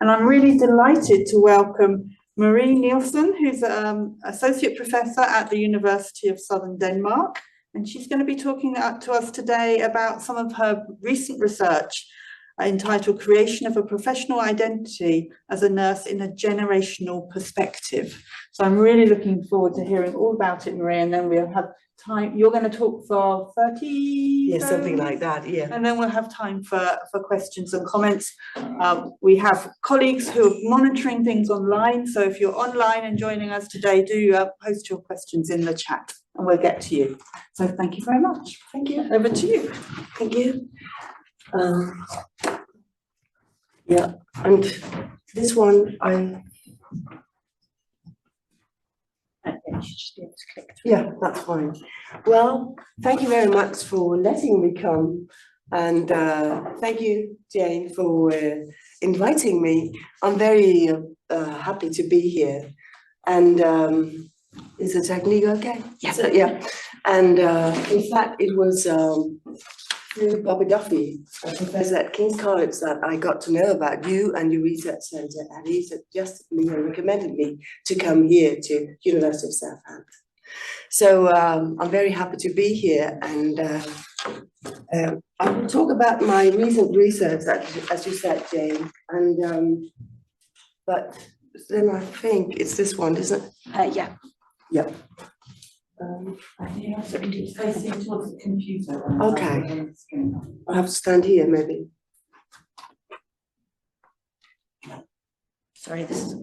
And I'm really delighted to welcome Marie Nielsen, who's an Associate Professor at the University of Southern Denmark. And she's going to be talking to us today about some of her recent research entitled Creation of a Professional Identity as a Nurse in a Generational Perspective. So I'm really looking forward to hearing all about it, Marie, and then we'll have time. You're going to talk for 30? Yeah, something like that, yeah. And then we'll have time for questions and comments. We have colleagues who are monitoring things online, so if you're online and joining us today, do post your questions in the chat and we'll get to you. So thank you very much. Thank you. Over to you. Thank you. Yeah, and this one yeah, that's fine. Well, thank you very much for letting me come, and thank you, Jane, for inviting me. I'm very happy to be here. And is the technique okay? Yes. Yeah. And in fact, it was through Bobby Duffy, a professor at King's College, that I got to know about you and your research centre, and he suggested me and recommended me to come here to University of Southampton. So I'm very happy to be here, and I will talk about my recent research, as you said, Jane, and but then I think it's this one, isn't it? Yeah. Yeah. I think you have to be facing towards the computer. Okay. I'll have to stand here, maybe. Sorry, this is.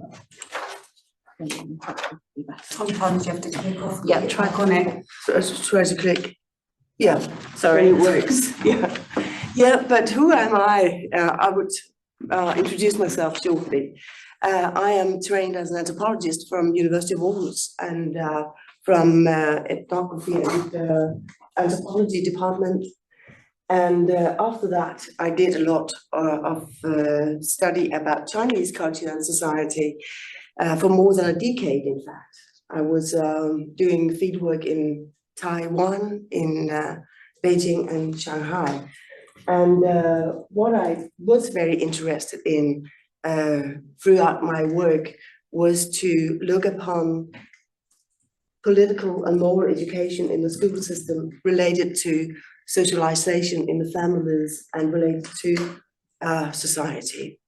Sometimes you have to click off. Yeah, try on it. So I just try to click. Yeah, Sorry, it works. Yeah, yeah. But who am I? I would introduce myself shortly. I am trained as an anthropologist from University of Aarhus, and from ethnography and anthropology department. And after that, I did a lot of study about Chinese culture and society for more than a decade, in fact. I was doing fieldwork in Taiwan, in Beijing and Shanghai. And what I was very interested in throughout my work was to look upon political and moral education in the school system related to socialization in the families and related to society.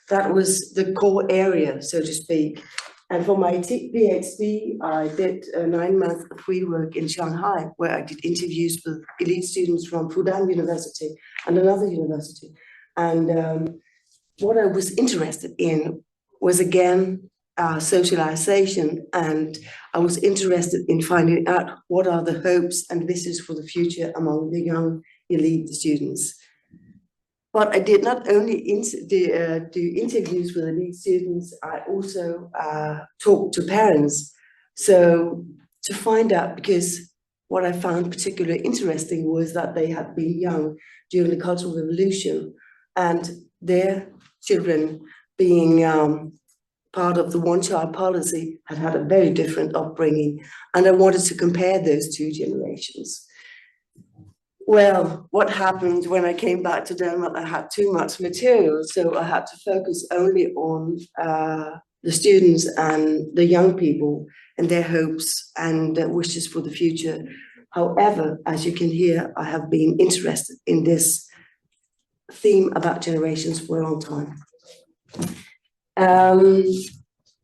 That was the core area, so to speak. And for my PhD, I did a 9-month fieldwork in Shanghai, where I did interviews with elite students from Fudan University and another university. And what I was interested in was, again, socialization, and I was interested in finding out what are the hopes and wishes for the future among the young elite students. But I did not only do interviews with elite students, I also talked to parents. So to find out, because what I found particularly interesting was that they had been young during the Cultural Revolution, and their children, being part of the one-child policy, had a very different upbringing, and I wanted to compare those two generations. Well, what happened when I came back to Denmark? I had too much material, so I had to focus only on the students and the young people and their hopes and wishes for the future. However, as you can hear, I have been interested in this theme about generations for a long time.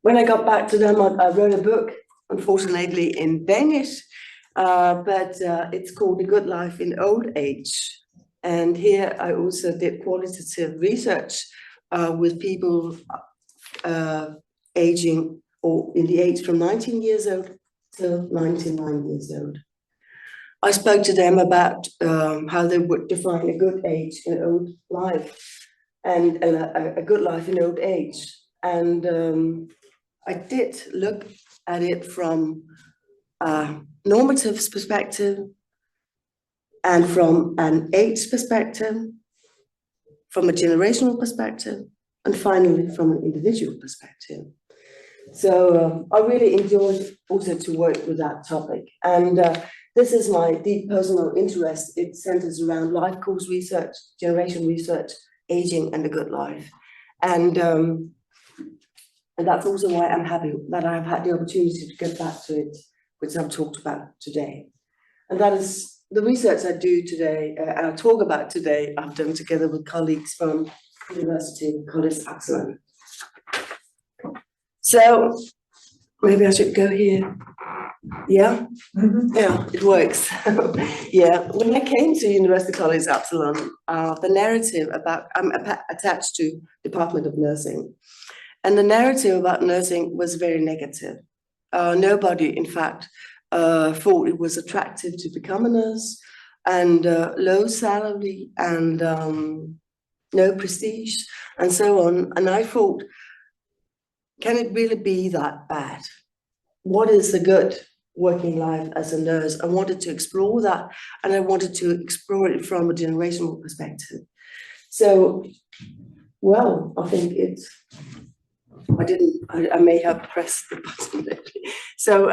When I got back to Denmark, I wrote a book, unfortunately in Danish, but it's called The Good Life in Old Age. And here I also did qualitative research with people aging, or in the age from 19 years old to 99 years old. I spoke to them about how they would define a good age in old life and a good life in old age. And I did look at it from a normative perspective, and from an age perspective, from a generational perspective, and finally from an individual perspective. So I really enjoyed also to work with that topic. And this is my deep personal interest. It centers around life course research, generation research, aging, and the good life. And And that's also why I'm happy that I've had the opportunity to get back to it, which I've talked about today. And that is the research I do today, I talk about today, I've done together with colleagues from University College Excellent. So maybe I should go here. Yeah, yeah, it works. Yeah, when I came to University College Epsilon, the narrative about, I'm attached to Department of Nursing, and the narrative about nursing was very negative. Nobody, in fact, thought it was attractive to become a nurse, and low salary and no prestige and so on. And I thought, can it really be that bad? What is the good working life as a nurse? I wanted to explore that, and I wanted to explore it from a generational perspective. So, well, I think it's, I may have pressed the button. So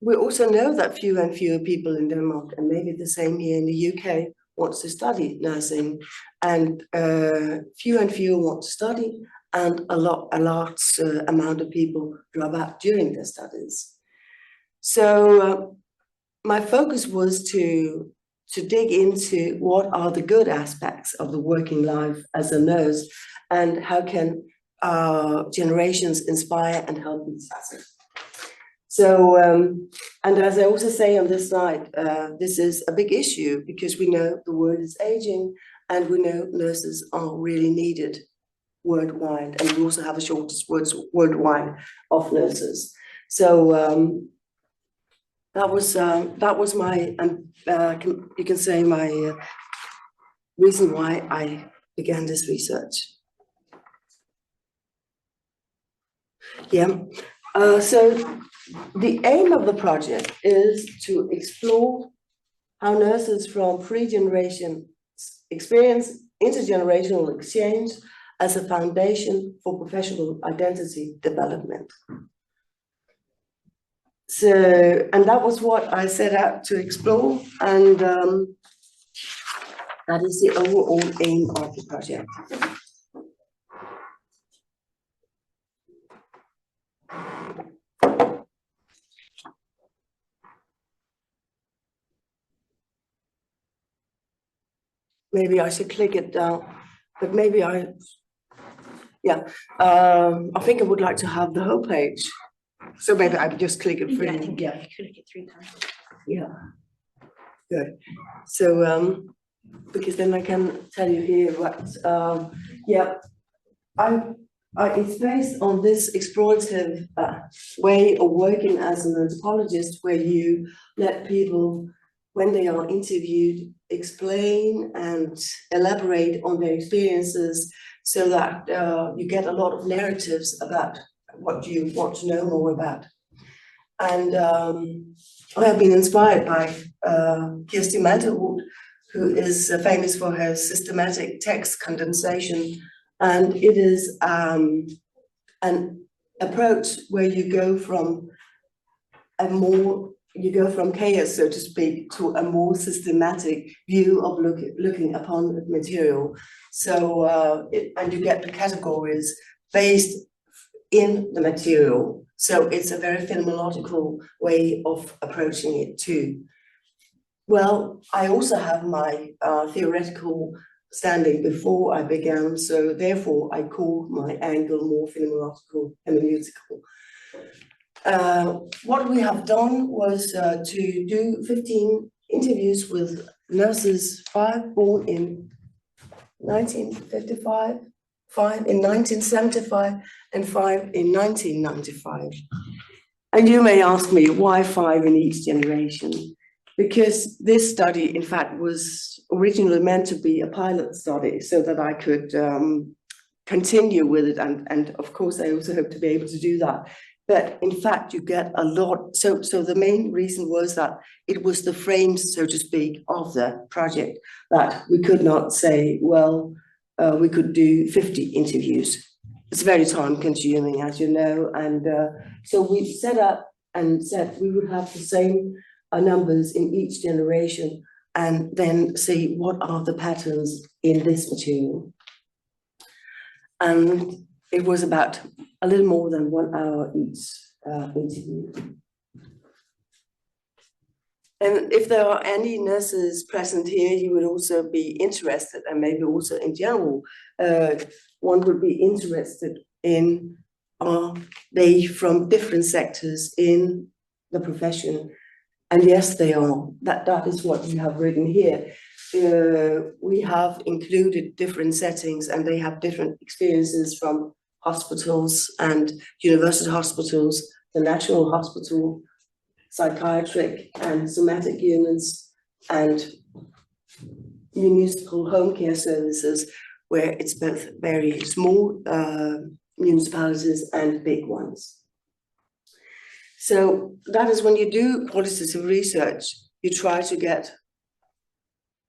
we also know that fewer and fewer people in Denmark, and maybe the same here in the UK, wants to study nursing, and fewer and fewer want to study, and a large amount of people drop out during their studies. So my focus was to dig into what are the good aspects of the working life as a nurse, and how can generations inspire and help each other. So, and as I also say on this slide, this is a big issue because we know the world is aging, and we know nurses are really needed worldwide, and we also have a shortage worldwide of nurses. So that was my, you can say my reason why I began this research. Yeah. So the aim of the project is to explore how nurses from three generations experience intergenerational exchange as a foundation for professional identity development. So, and that was what I set out to explore, and that is the overall aim of the project. Maybe I should click it down, but maybe yeah, I think I would like to have the whole page. So maybe I just click it through. Yeah, I think you click it 3 times. Yeah, good. So, because then I can tell you here what, yeah, it's based on this explorative way of working as an anthropologist, where you let people, when they are interviewed, explain and elaborate on their experiences, so that you get a lot of narratives about what you want to know more about. And I have been inspired by Kirsti Malterud, who is famous for her systematic text condensation. And it is an approach where you go from chaos, so to speak, to a more systematic view of looking upon the material. So, and you get the categories based in the material. So it's a very phenomenological way of approaching it too. Well, I also have my theoretical standing before I began, so therefore I called my angle more phenomenological, hermeneutical. What we have done was to do 15 interviews with nurses, 5 born in 1955, 5 in 1975, and 5 in 1995. And you may ask me, why 5 in each generation? Because this study, in fact, was originally meant to be a pilot study so that I could continue with it. And of course, I also hope to be able to do that. But in fact, you get a lot. So the main reason was that it was the frames, so to speak, of the project that we could not say, well, we could do 50 interviews. It's very time consuming, as you know. And so we set up and said we would have the same numbers in each generation, and then see what are the patterns in this material. And it was about a little more than 1 hour each interview. And if there are any nurses present here, you would also be interested, and maybe also in general, one would be interested in, are they from different sectors in the profession? And yes, they are. That is what we have written here. We have included different settings, and they have different experiences from hospitals and university hospitals, the National Hospital, psychiatric and somatic units, and municipal home care services, where it's both very small municipalities and big ones. So that is when you do qualitative research, you try to get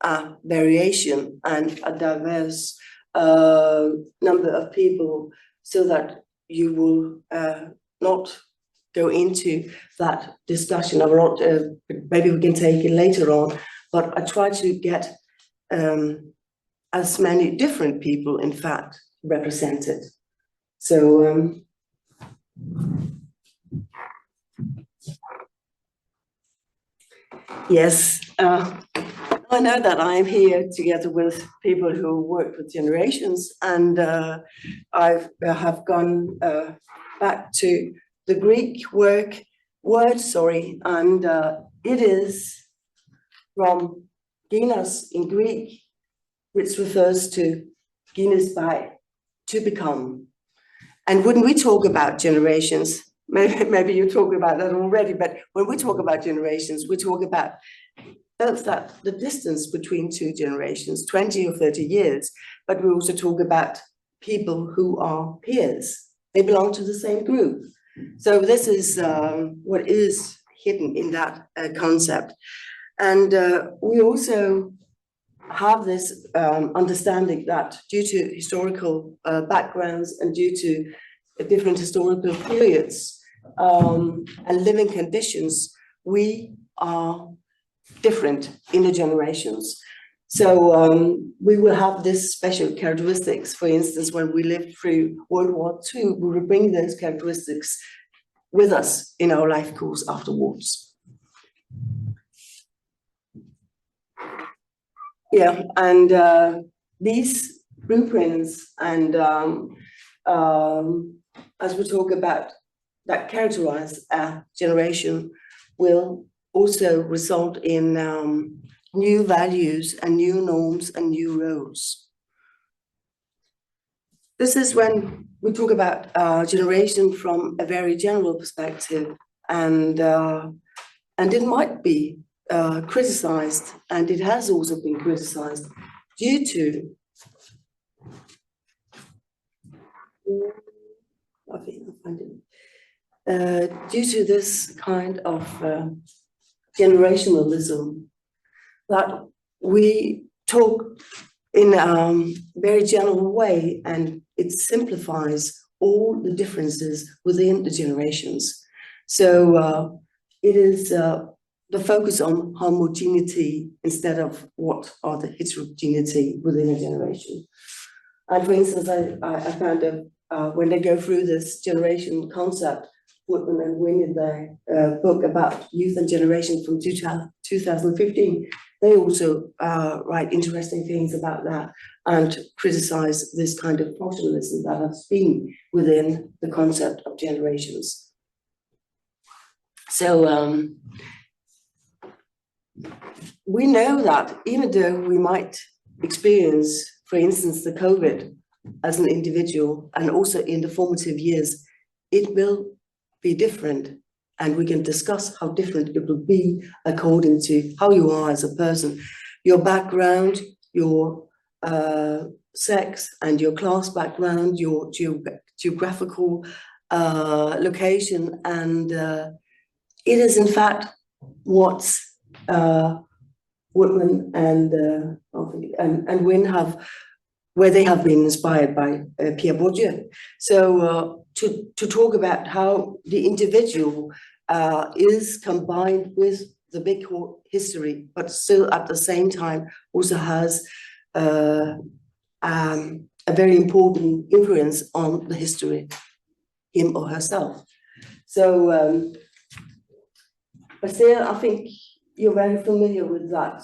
a variation and a diverse number of people, so that you will not go into that discussion. I will not, maybe we can take it later on, but I try to get as many different people, in fact, represented. So yes, I know that I am here together with people who work with generations, and I have gone back to the Greek word, and it is from genos in Greek, which refers to genes by, to become. And when we talk about generations, maybe you talk about that already, but when we talk about generations, we talk about that the distance between two generations, 20 or 30 years, but we also talk about people who are peers. They belong to the same group. So this is what is hidden in that concept. And we also have this understanding that due to historical backgrounds and due to different historical periods and living conditions, we are different in the generations. So we will have this special characteristics. For instance, when we lived through World War II, we will bring those characteristics with us in our life course afterwards. Yeah, and these blueprints, and as we talk about that characterize a generation, will also result in new values and new norms and new roles. This is when we talk about generation from a very general perspective, and it might be criticized, and it has also been criticized due to due to this kind of generationalism, that we talk in a very general way, and it simplifies all the differences within the generations. So it is the focus on homogeneity instead of what are the heterogeneity within a generation. And for instance, I found when they go through this generation concept, Woodman and Wynne in their book about youth and generation from 2015, they also write interesting things about that and criticize this kind of functionalism that has been within the concept of generations. So we know that even though we might experience, for instance, the COVID as an individual, and also in the formative years, it will be different, and we can discuss how different it will be according to how you are as a person, your background, your sex and your class background, your geographical location, and it is in fact what Woodman and Wynne have, where they have been inspired by Pierre Bourdieu. So to talk about how the individual is combined with the big history, but still at the same time also has a very important influence on the history, him or herself. So, but still, I think you're very familiar with that.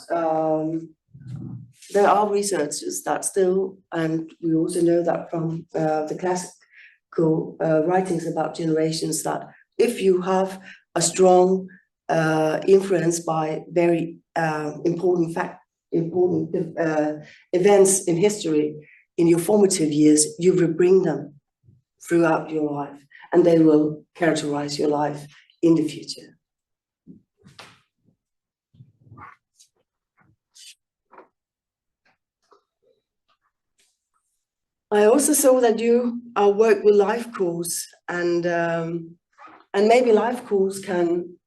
There are researchers that still, and we also know that from the classical writings about generations, that if you have a strong influence by very important events in history in your formative years, you will bring them throughout your life, and they will characterize your life in the future. I also saw that you work with life course, and maybe life course can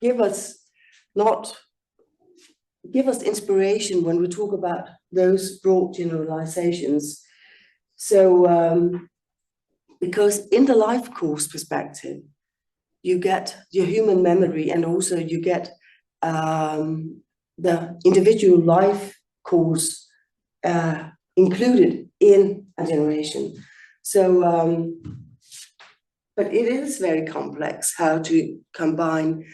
give us inspiration when we talk about those broad generalizations. So, because in the life course perspective, you get your human memory, and also you get the individual life course included in a generation. So, but it is very complex how to combine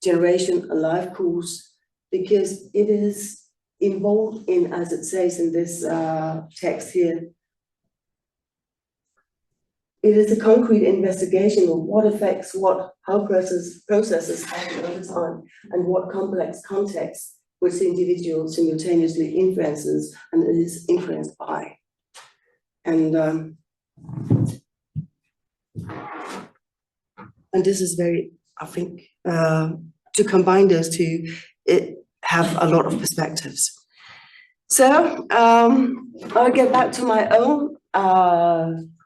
generation and life course, because it is involved in, as it says in this text here, it is a concrete investigation of what affects what, how processes happen over time, and what complex context which the individual simultaneously influences and is influenced by. And this is very, I think, to combine those two, it have a lot of perspectives. So I'll get back to my own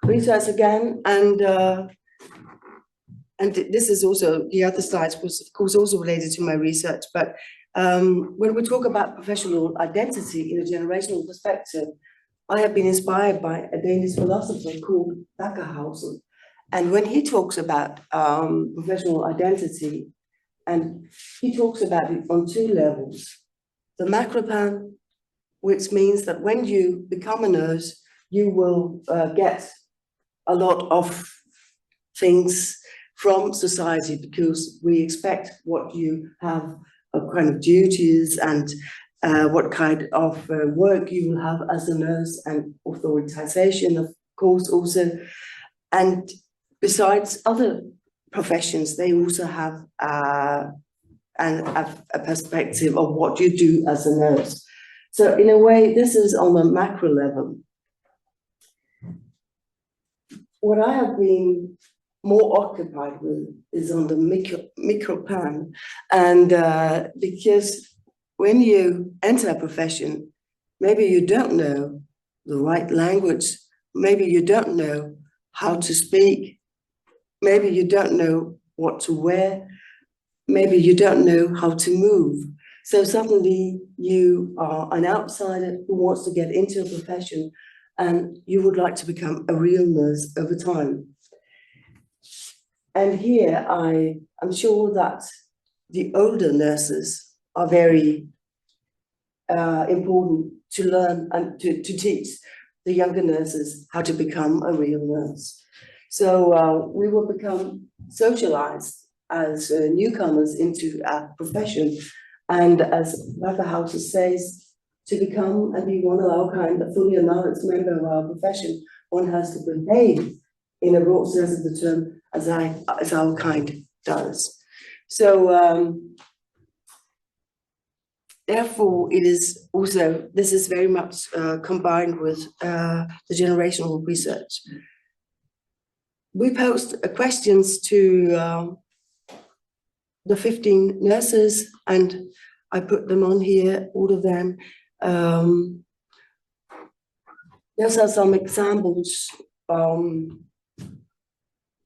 research again, and this is also, the other slides was of course also related to my research, but when we talk about professional identity in a generational perspective, I have been inspired by a Danish philosopher called Bakkehausen. And when he talks about professional identity, and he talks about it on two levels. The macropan, which means that when you become a nurse, you will get a lot of things from society, because we expect what you have of kind of duties and what kind of work you will have as a nurse, and authorization, of course, also. And besides other professions, they also have a perspective of what you do as a nurse. So in a way, this is on a macro level. What I have been more occupied with is on the micro pan, and because when you enter a profession, maybe you don't know the right language, maybe you don't know how to speak, maybe you don't know what to wear, maybe you don't know how to move. So suddenly you are an outsider who wants to get into a profession, and you would like to become a real nurse over time. And here I'm sure that the older nurses are very important to learn and to teach the younger nurses how to become a real nurse. So we will become socialized as newcomers into our profession, and as Bakkehausen says, to become and be one of our kind, a fully acknowledged member of our profession, one has to behave in a broad sense of the term as our kind does. So therefore, it is also, this is very much combined with the generational research. We posed questions to the 15 nurses, and I put them on here, all of them. Those are some examples,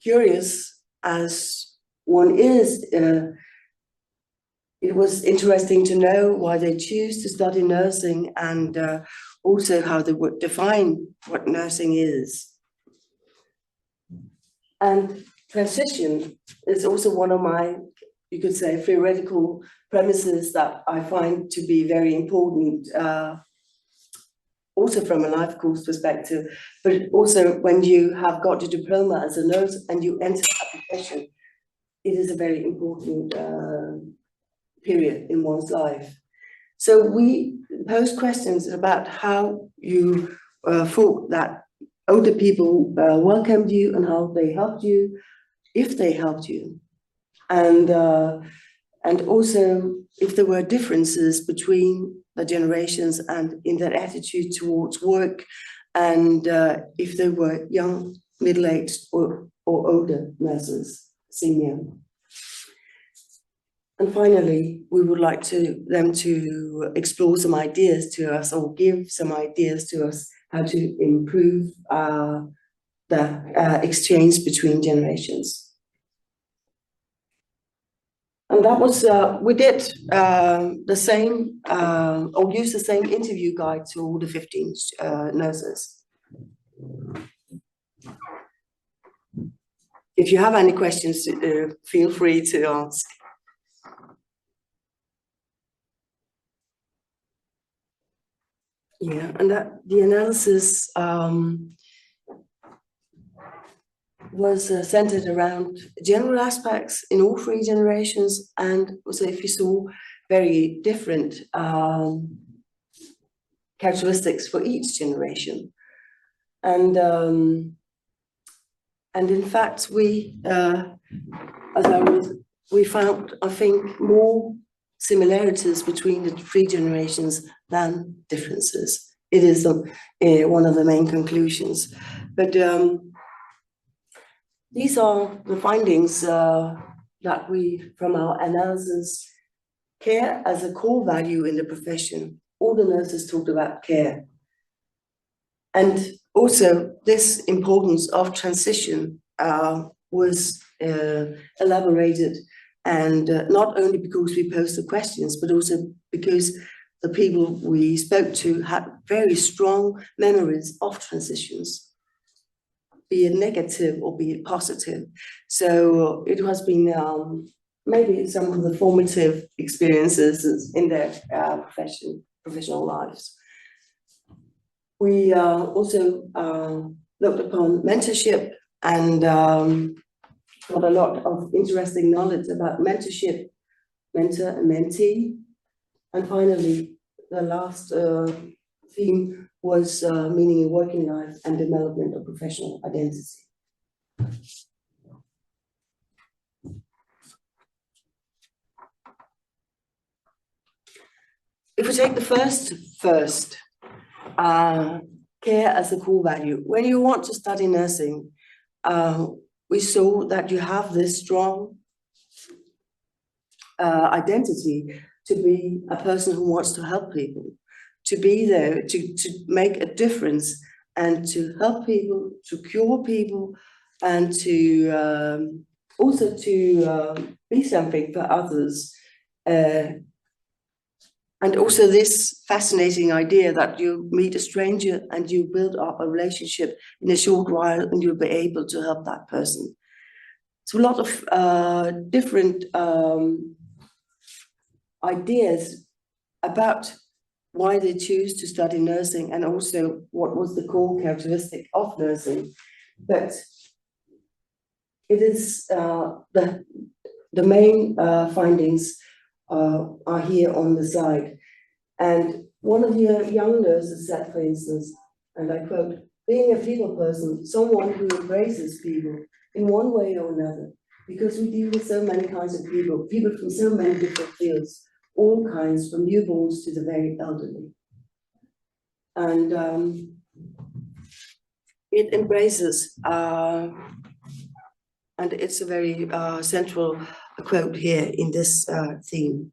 curious as one is. It was interesting to know why they choose to study nursing, and also how they would define what nursing is. And transition is also one of my, you could say, theoretical premises that I find to be very important also from a life course perspective, but also when you have got your diploma as a nurse and you enter a profession, it is a very important period in one's life. So we pose questions about how you thought that older people welcomed you and how they helped you, if they helped you, and also if there were differences between the generations and in their attitude towards work, and if they were young, middle-aged, or older nurses, senior. And finally, we would like them to explore some ideas to us, or give some ideas to us how to improve the exchange between generations. And that was, we did the same, or use the same interview guide to all the 15 nurses. If you have any questions, feel free to ask. Yeah, and that the analysis was centered around general aspects in all 3 generations, and also if you saw very different characteristics for each generation. And in fact, we found, I think, more similarities between the 3 generations than differences. It is one of the main conclusions. But these are the findings that we, from our analysis, care as a core value in the profession. All the nurses talked about care. And also this importance of transition was elaborated, and not only because we posed the questions, but also because the people we spoke to had very strong memories of transitions, be it negative or be it positive. So it has been maybe some of the formative experiences in their professional lives. We also looked upon mentorship and got a lot of interesting knowledge about mentorship, mentor and mentee. And finally, the last theme was meaning in working life and development of professional identity. If we take the first, care as a core value. When you want to study nursing, we saw that you have this strong identity to be a person who wants to help people, to be there, to make a difference, and to help people, to cure people, and to also to be something for others. And also this fascinating idea that you meet a stranger and you build up a relationship in a short while and you'll be able to help that person. So a lot of different ideas about why they choose to study nursing, and also what was the core characteristic of nursing. But it is the main findings are here on the slide. And one of your young nurses said, for instance, and I quote, "Being a people person, someone who embraces people in one way or another, because we deal with so many kinds of people, people from so many different fields, all kinds, from newborns to the very elderly." And it embraces, and it's a very central quote here in this theme.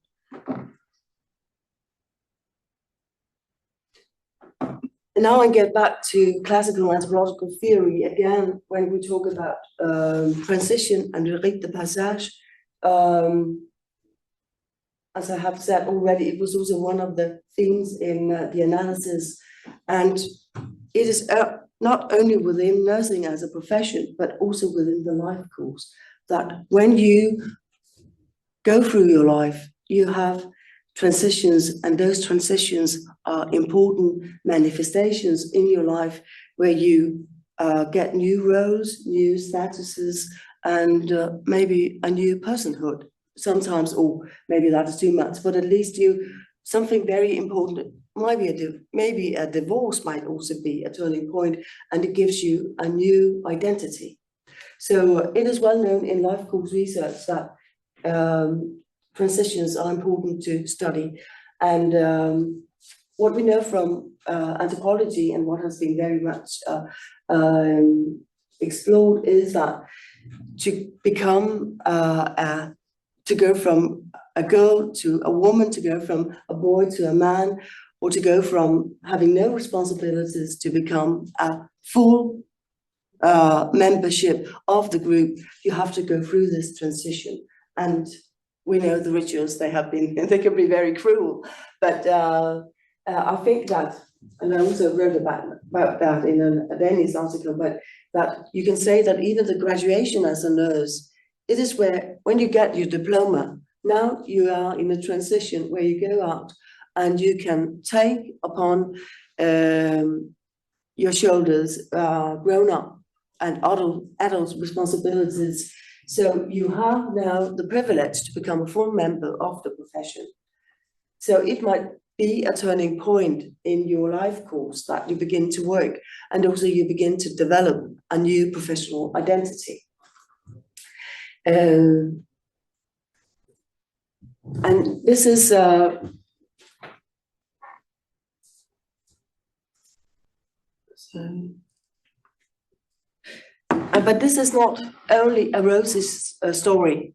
And now I get back to classical anthropological theory again. When we talk about transition and rite de passage, as I have said already, it was also one of the themes in the analysis, and it is not only within nursing as a profession, but also within the life course, that when you go through your life, you have transitions, and those transitions are important manifestations in your life where you get new roles, new statuses, and maybe a new personhood. Sometimes, or maybe that is too much, but at least something very important. Maybe a divorce might also be a turning point, and it gives you a new identity. So it is well known in life course research that transitions are important to study. And what we know from anthropology and what has been very much explored is that to become to go from a girl to a woman, to go from a boy to a man, or to go from having no responsibilities to become a full membership of the group, you have to go through this transition. And we know the rituals, they can be very cruel. But I think that, and I also wrote about that in a Danish article, but that you can say that even the graduation as a nurse, it is where, when you get your diploma, now you are in a transition where you go out and you can take upon your shoulders grown-up and adult responsibilities. So you have now the privilege to become a full member of the profession. So it might be a turning point in your life course that you begin to work, and also you begin to develop a new professional identity. And this is but this is not only a roses story,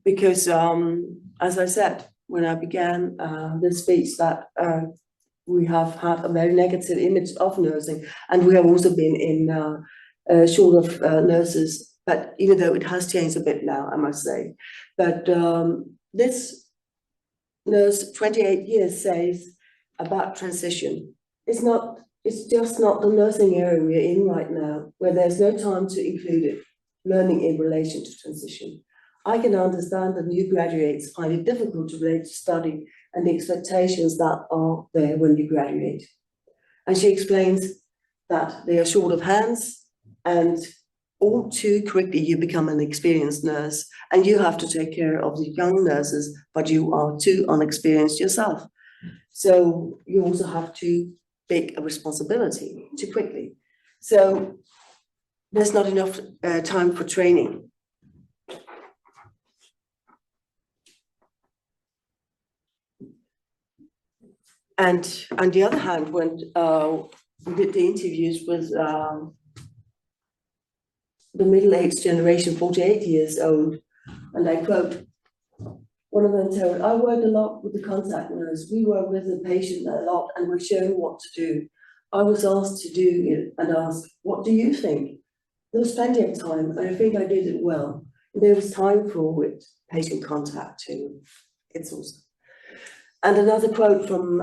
because as I said when I began this speech, that we have had a very negative image of nursing, and we have also been in short of nurses. But even though it has changed a bit now, I must say. But this nurse, 28 years, says about transition. It's just not the nursing area we're in right now, where there's no time to include it, learning in relation to transition. I can understand that new graduates find it difficult to relate to study and the expectations that are there when you graduate. And she explains that they are short of hands, and all too quickly you become an experienced nurse, and you have to take care of the young nurses, but you are too unexperienced yourself. So you also have to take a responsibility too quickly. So there's not enough time for training. And on the other hand, when we did the interviews with the middle-aged generation, 48 years old, and I quote, one of them told, I worked a lot with the contact nurse. We work with the patient a lot and we're shown what to do. I was asked to do it and asked, what do you think? There was plenty of time, and I think I did it well. There was time for it, patient contact too. It's also. And another quote from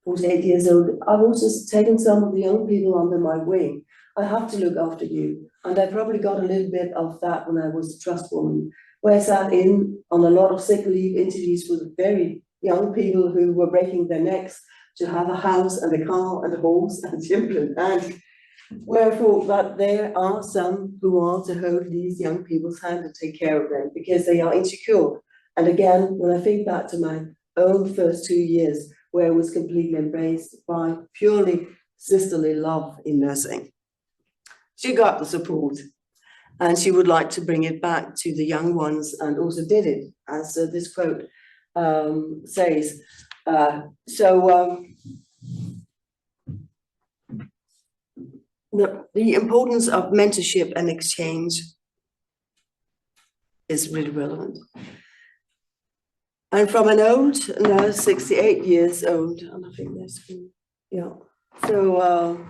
48 years old, I've also taken some of the young people under my wing. I have to look after you. And I probably got a little bit of that when I was a trust woman, where I sat in on a lot of sick leave interviews with very young people who were breaking their necks to have a house and a car and a horse and children. And where I thought that there are some who are to hold these young people's hand and take care of them because they are insecure. And again, when I think back to my own first 2 years, where I was completely embraced by purely sisterly love in nursing, she got the support, and she would like to bring it back to the young ones, and also did it, as this quote says. The importance of mentorship and exchange is really relevant. I'm from an old nurse, 68 years old, and I think that's good. Yeah. So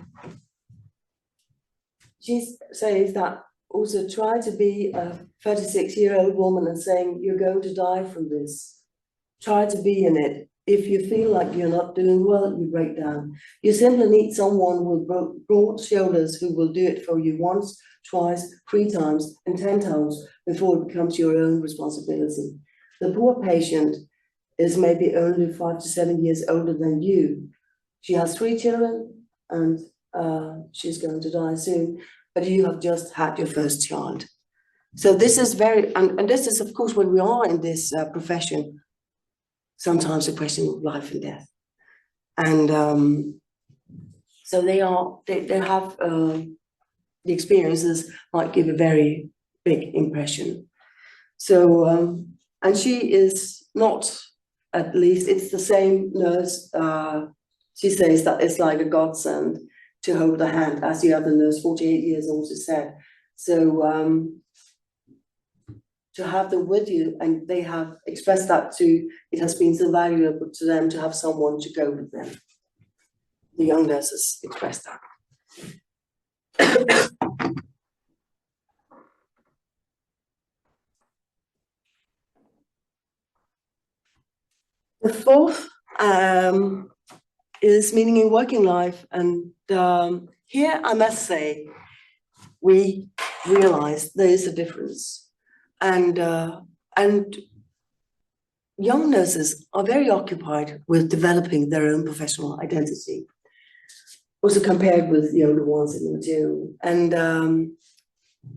she says that also try to be a 36-year-old woman and saying you're going to die from this. Try to be in it. If you feel like you're not doing well, you break down. You simply need someone with broad shoulders who will do it for you once, twice, 3 times, and 10 times before it becomes your own responsibility. The poor patient is maybe only 5 to 7 years older than you. She has 3 children and she's going to die soon, but you have just had your first child. So this is very, and this is of course when we are in this profession, sometimes a question of life and death. And so they have, the experiences might give a very big impression. So, and she is not, at least it's the same nurse, she says that it's like a godsend to hold the hand, as the other nurse, 48 years old, said. So to have them with you, and they have expressed that too, it has been so valuable to them to have someone to go with them. The young nurses expressed that. The fourth is meaning in working life, and here I must say we realize there is a difference, and young nurses are very occupied with developing their own professional identity, also compared with the older ones in the material, and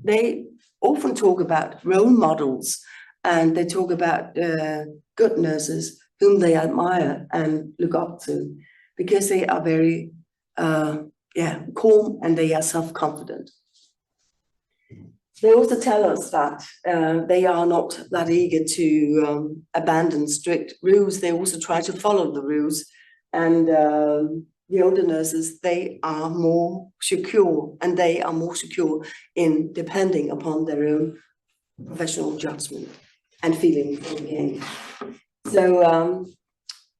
they often talk about role models, and they talk about good nurses whom they admire and look up to, because they are very calm and they are self-confident. They also tell us that they are not that eager to abandon strict rules. They also try to follow the rules, and the older nurses, they are more secure, and they are more secure in depending upon their own professional judgment and feeling for the game. So,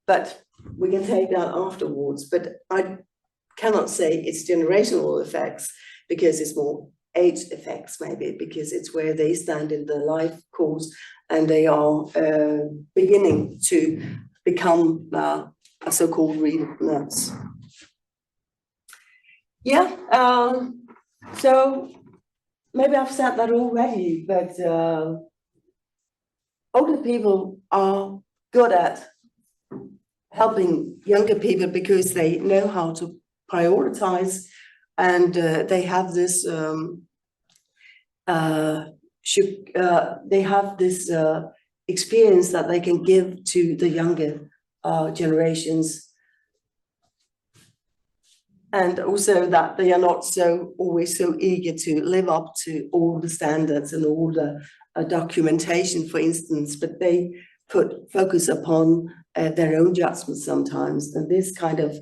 but we can take that afterwards, but I cannot say it's generational effects, because it's more age effects maybe, because it's where they stand in the life course and they are beginning to become a so-called real nurse. Yeah, so maybe I've said that already, but older people are good at helping younger people because they know how to prioritize, and they have this experience that they can give to the younger generations, and also that they are not always so eager to live up to all the standards and all the documentation, for instance, but they focus upon their own judgment sometimes, and this kind of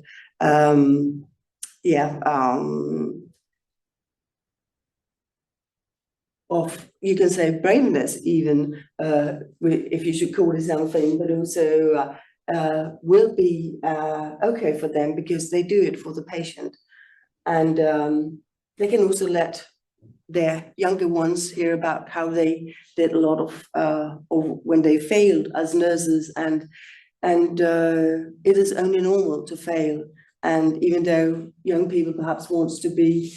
of, you can say, braveness even, if you should call it something, but also will be okay for them because they do it for the patient, and they can also let their younger ones hear about how they did a lot of when they failed as nurses, and it is only normal to fail, and even though young people perhaps wants to be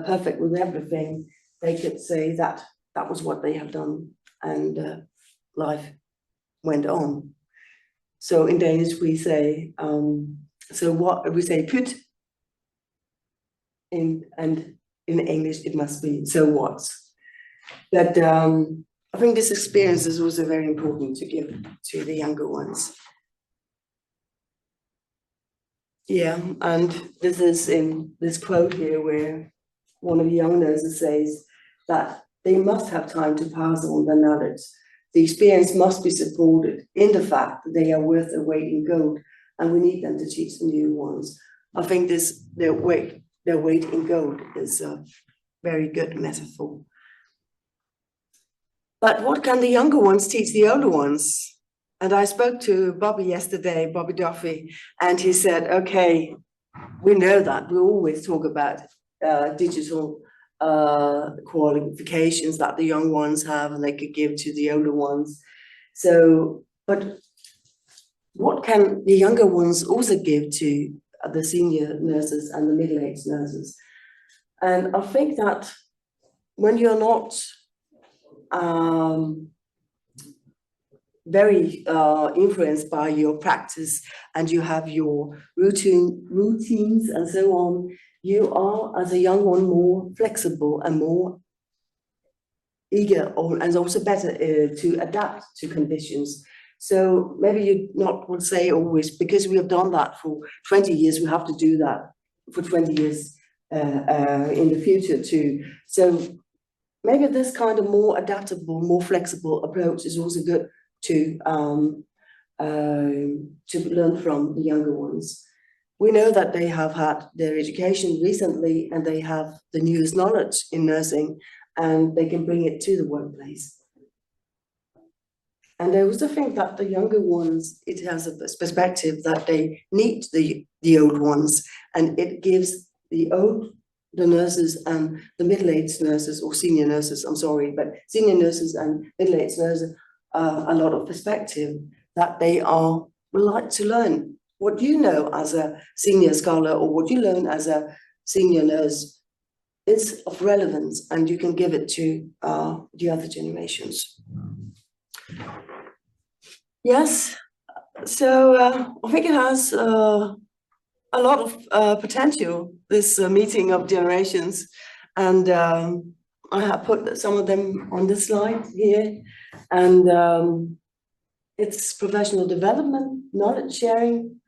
perfect with everything, they could say that that was what they have done, and life went on. So in Danish we say, so what we say put in, and in English it must be so what. But I think this experience is also very important to give to the younger ones. Yeah, and this is in this quote here where one of the young nurses says that they must have time to pass on their knowledge. The experience must be supported in the fact that they are worth their weight in gold, and we need them to teach the new ones. I think their weight in gold is a very good metaphor. But what can the younger ones teach the older ones? And I spoke to Bobby yesterday, Bobby Duffy, and he said, okay, we know that. We always talk about digital qualifications that the young ones have and they could give to the older ones. So, but what can the younger ones also give to the senior nurses and the middle-aged nurses? And I think that when you're not very influenced by your practice, and you have your routines and so on, you are, as a young one, more flexible and more eager, and also better to adapt to conditions. So maybe you not will say always, because we have done that for 20 years, we have to do that for 20 years in the future too. So maybe this kind of more adaptable, more flexible approach is also good to learn from the younger ones. We know that they have had their education recently and they have the newest knowledge in nursing, and they can bring it to the workplace. And I also think that the younger ones, it has a perspective that they need the old ones, and it gives the nurses and the middle-aged nurses, or senior nurses, I'm sorry, but senior nurses and middle-aged nurses a lot of perspective that they would like to learn. What you know as a senior scholar or what you learn as a senior nurse is of relevance, and you can give it to the other generations. Yes, so I think it has a lot of potential, this meeting of generations, and I have put some of them on this slide here, and it's professional development, knowledge sharing,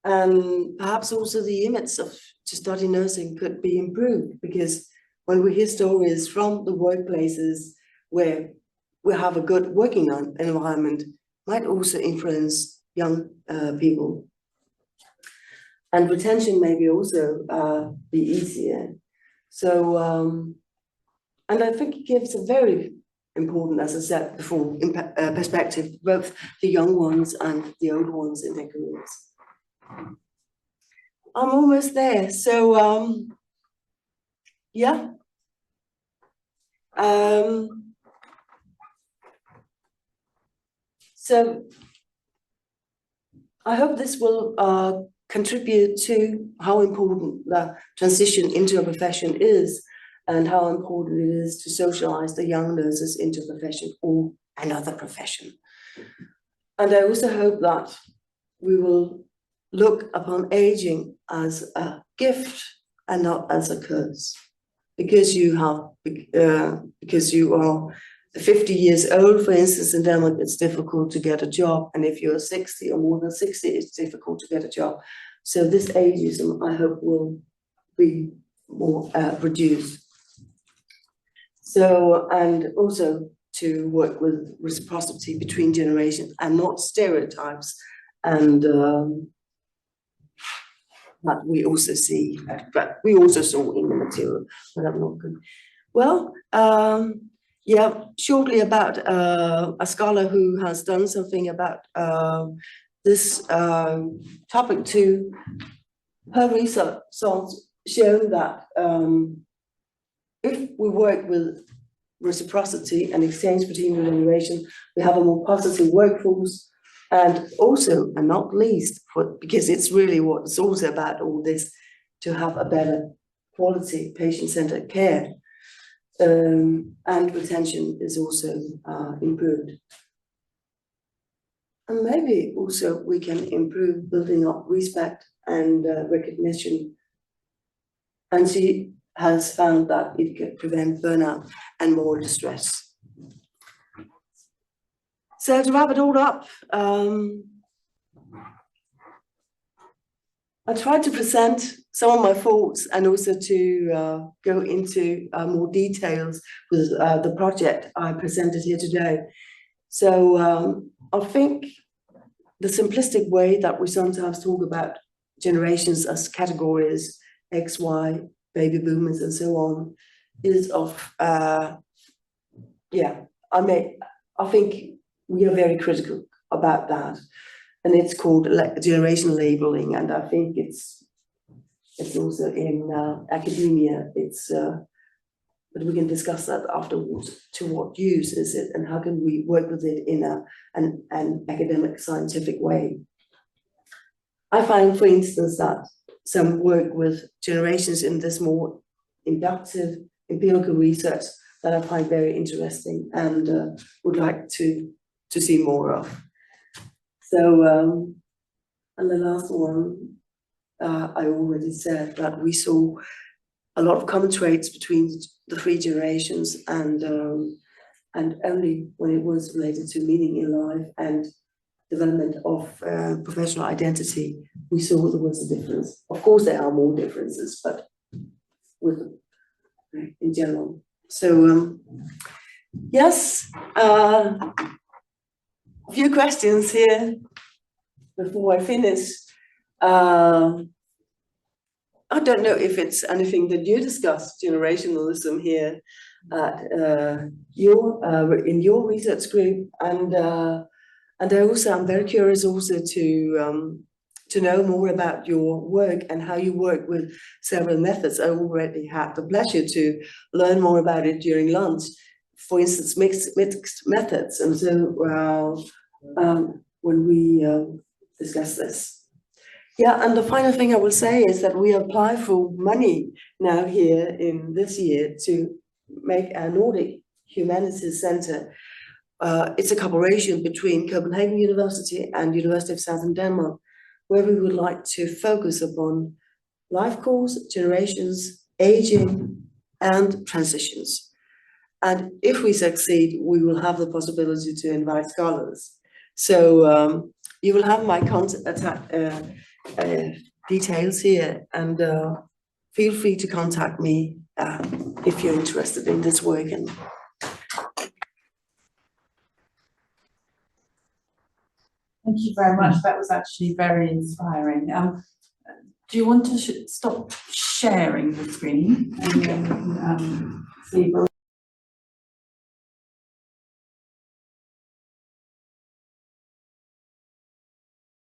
and perhaps also the image of to study nursing could be improved, because when we hear stories from the workplaces where we have a good working environment, might also influence young people. And retention maybe also be easier. So, and I think it gives a very important, as I said before, perspective, both the young ones and the old ones in their careers. I'm almost there. So, yeah. So I hope this will contribute to how important the transition into a profession is, and how important it is to socialize the young nurses into a profession or another profession. And I also hope that we will look upon aging as a gift and not as a curse. Because you are 50 years old, for instance, in Denmark, it's difficult to get a job. And if you're 60 or more than 60, it's difficult to get a job. So this ageism, I hope, will be more reduced. So, and also to work with reciprocity between generations and not stereotypes, and that we also see, but we also saw in the material, but I'm not good. Well, yeah, shortly about a scholar who has done something about this topic too. Her research shown that if we work with reciprocity and exchange between generations, we have a more positive workforce, and also, and not least, because it's really what it's also about all this, to have a better quality patient-centered care, and retention is also improved. And maybe also we can improve building up respect and recognition. And she has found that it can prevent burnout and more distress. So to wrap it all up, I tried to present some of my thoughts and also to go into more details with the project I presented here today. So I think the simplistic way that we sometimes talk about generations as categories, X, Y, baby boomers and so on, is of, yeah, I think we are very critical about that. And it's called generational labeling, and I think it's also in academia. But we can discuss that afterwards. To what use is it, and how can we work with it in an academic, scientific way? I find, for instance, that some work with generations in this more inductive, empirical research that I find very interesting, and would like to to see more of. So, and the last one, I already said that we saw a lot of common traits between the three generations, and only when it was related to meaning in life and development of professional identity, we saw there was a difference. Of course, there are more differences, but with in general. So yes, a few questions here before I finish. I don't know if it's anything that you discussed generationalism here at in your research group, and also I'm very curious also to know more about your work and how you work with several methods. I already had the pleasure to learn more about it during lunch. For instance, mixed methods, and so when we discuss this. Yeah, and the final thing I will say is that we apply for money now here in this year to make a Nordic Humanities Center. It's a cooperation between Copenhagen University and University of Southern Denmark, where we would like to focus upon life course, generations, aging, and transitions. And if we succeed, we will have the possibility to invite scholars. So you will have my contact details here, and feel free to contact me if you're interested in this work. And thank you very much. That was actually very inspiring. Do you want to stop sharing the screen and then see? We'll